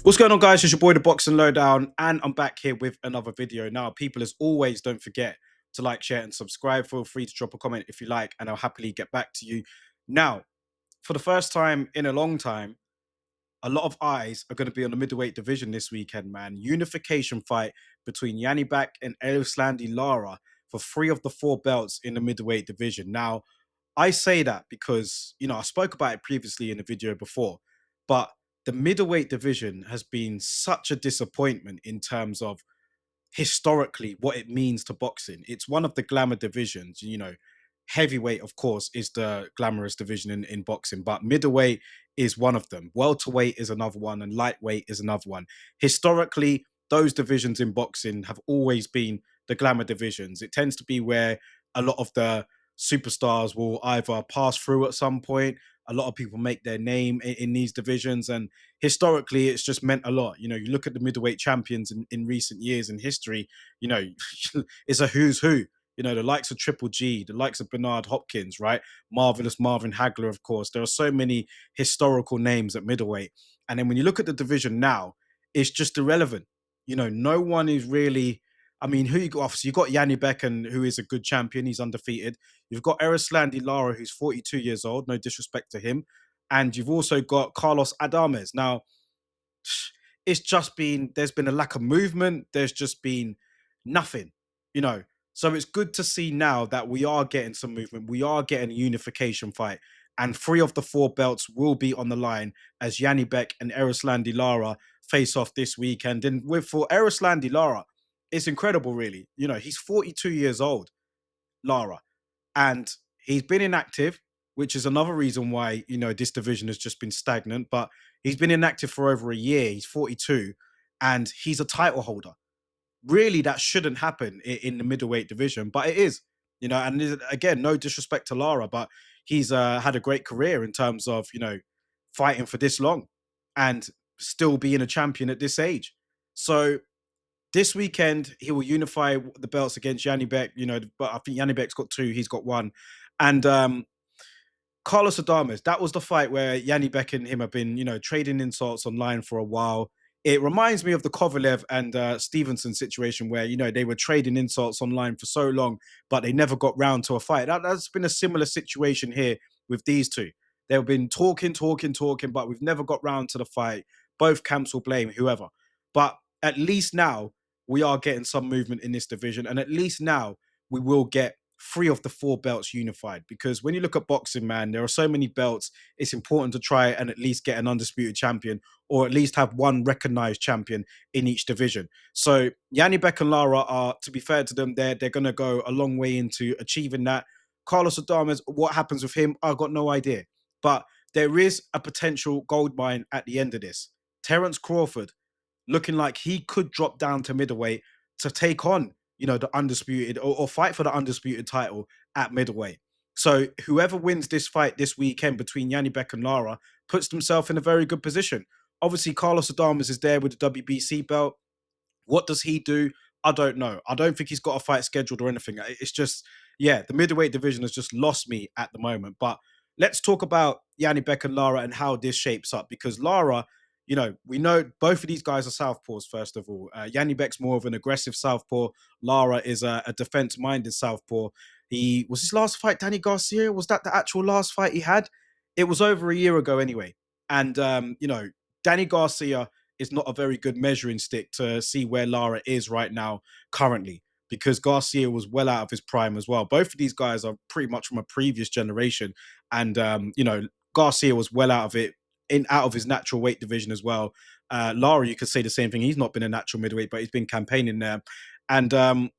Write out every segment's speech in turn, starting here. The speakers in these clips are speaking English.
What's going on, guys? It's your boy, the Boxing Lowdown, and I'm back here with another video. Now, people, as always, don't forget to like, share, and subscribe. Feel free to drop a comment if you like, and I'll happily get back to you. Now, for the first time in a long time, a lot of eyes are going to be on the middleweight division this weekend, man. Unification fight between Janibek and Lara for three of the four belts in the middleweight division. Now, I say that because, I spoke about it previously in a video before, but the middleweight division has been such a disappointment in terms of historically what it means to boxing. It's one of the glamour divisions. Heavyweight, of course, is the glamorous division in boxing, but middleweight is one of them. Welterweight is another one, and lightweight is another one. Historically, those divisions in boxing have always been the glamour divisions. It tends to be where a lot of the superstars will either pass through at some point. A lot of people make their name in these divisions, and historically, it's just meant a lot. You look at the middleweight champions in recent years in history. You know, it's a who's who. The likes of Triple G, the likes of Bernard Hopkins, right? Marvelous Marvin Hagler, of course. There are so many historical names at middleweight. And then when you look at the division now, it's just irrelevant. No one is really. I mean, who you got? Obviously, you've got Yanni Becken, who is a good champion. He's undefeated. You've got Lara, who's 42 years old. No disrespect to him. And you've also got Carlos Adames. Now, it's just been, there's been a lack of movement. There's just been nothing, you know. So it's good to see now that we are getting some movement. We are getting a unification fight. And three of the four belts will be on the line as Janibek and Lara face off this weekend. And for Lara, it's incredible, really. He's 42 years old, Lara, and he's been inactive, which is another reason why, this division has just been stagnant. But he's been inactive for over a year. He's 42 and he's a title holder. Really, that shouldn't happen in the middleweight division, but it is. And again, no disrespect to Lara, but he's had a great career in terms of, fighting for this long and still being a champion at this age. So this weekend, he will unify the belts against Janibek, but I think Janibek's got two, he's got one. And Carlos Adames, that was the fight where Janibek and him have been, trading insults online for a while. It reminds me of the Kovalev and Stevenson situation where, they were trading insults online for so long, but they never got round to a fight. That's been a similar situation here with these two. They've been talking, but we've never got round to the fight. Both camps will blame whoever. But at least now we are getting some movement in this division. And at least now we will get three of the four belts unified, because when you look at boxing, man, there are so many belts. It's important to try and at least get an undisputed champion, or at least have one recognized champion in each division. So Janibek and Lara are, to be fair to them, they're going to go a long way into achieving that. Carlos Adames, what happens with him, I've got no idea. But there is a potential gold mine at the end of this. Terence Crawford, looking like he could drop down to middleweight to take on, the undisputed, or fight for the undisputed title at middleweight. So whoever wins this fight this weekend between Janibek and Lara puts themselves in a very good position. Obviously, Carlos Adames is there with the WBC belt. What does he do? I don't know. I don't think he's got a fight scheduled or anything. It's just, yeah, the middleweight division has just lost me at the moment. But let's talk about Janibek and Lara and how this shapes up, because Lara, we know both of these guys are southpaws, first of all. Janibek's more of an aggressive southpaw. Lara is a defense-minded southpaw. Was his last fight Danny Garcia? Was that the actual last fight he had? It was over a year ago anyway. And, Danny Garcia is not a very good measuring stick to see where Lara is right now currently, because Garcia was well out of his prime as well. Both of these guys are pretty much from a previous generation. And, Garcia was well out of it, out of his natural weight division as well. Lara, you could say the same thing. He's not been a natural middleweight, but he's been campaigning there. And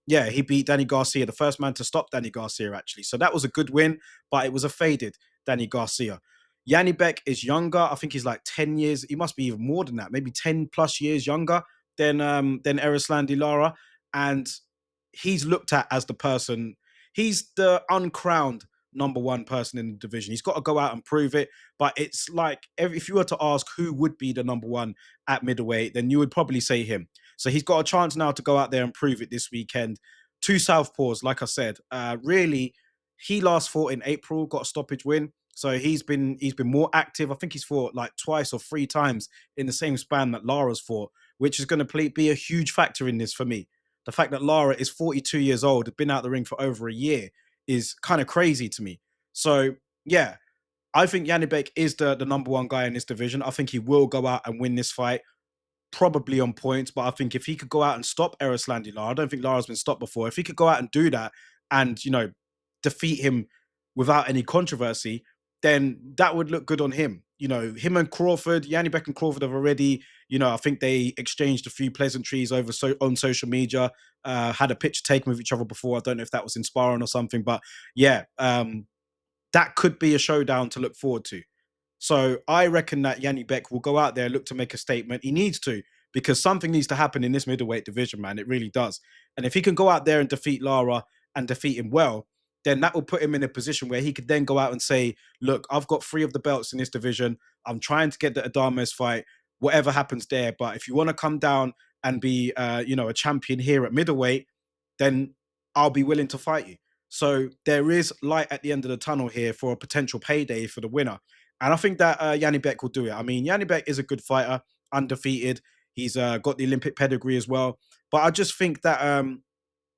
he beat Danny Garcia, the first man to stop Danny Garcia, actually. So that was a good win, but it was a faded Danny Garcia. Janibek is younger. I think he's like 10 years. He must be even more than that, maybe 10 plus years younger than Lara. And he's looked at as the person, he's the uncrowned number one person in the division. He's got to go out and prove it. But it's like, if you were to ask who would be the number one at middleweight, then you would probably say him. So he's got a chance now to go out there and prove it this weekend. Two southpaws, like I said, really, He last fought in April, got a stoppage win. So he's been more active. I think he's fought like twice or three times in the same span that Lara's fought, which is going to be a huge factor in this for me. The fact that Lara is 42 years old, been out the ring for over a year, is kind of crazy to me. So yeah, I think Janibek is the number one guy in this division. I think he will go out and win this fight, probably on points. But I think if he could go out and stop Erislandy Lara, I don't think Lara's been stopped before. If he could go out and do that and, defeat him without any controversy, then that would look good on him. Him and Crawford, Janibek and Crawford have already, I think they exchanged a few pleasantries on social media, had a picture taken with each other before. I don't know if that was inspiring or something, but yeah, that could be a showdown to look forward to. So I reckon that Yanni Beck will go out there, look to make a statement. He needs to, because something needs to happen in this middleweight division, man. It really does. And if he can go out there and defeat Lara and defeat him well, then that will put him in a position where he could then go out and say, look, I've got three of the belts in this division. I'm trying to get the Adames fight, whatever happens there. But if you want to come down and be, a champion here at middleweight, then I'll be willing to fight you. So there is light at the end of the tunnel here for a potential payday for the winner. And I think that Yanni Beck will do it. I mean, Yanni Beck is a good fighter, undefeated. He's got the Olympic pedigree as well. But I just think that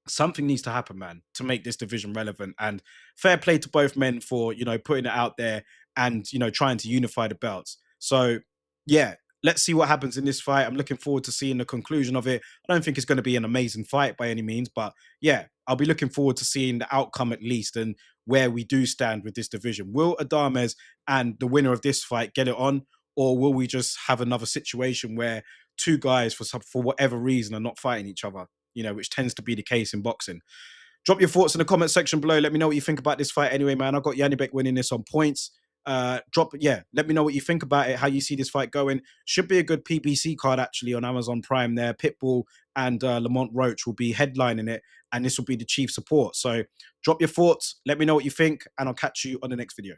something needs to happen, man, to make this division relevant. And fair play to both men for, putting it out there and, trying to unify the belts. So, yeah, let's see what happens in this fight. I'm looking forward to seeing the conclusion of it. I don't think it's going to be an amazing fight by any means, but yeah, I'll be looking forward to seeing the outcome at least and where we do stand with this division. Will Adames and the winner of this fight get it on? Or will we just have another situation where two guys, for whatever reason, are not fighting each other? Which tends to be the case in boxing. Drop your thoughts in the comment section below. Let me know what you think about this fight anyway, man. I got Janibek winning this on points. Let me know what you think about it, how you see this fight going. Should be a good PPC card actually on Amazon Prime there. Pitbull and Lamont Roach will be headlining it, and this will be the chief support. So drop your thoughts, let me know what you think, and I'll catch you on the next video.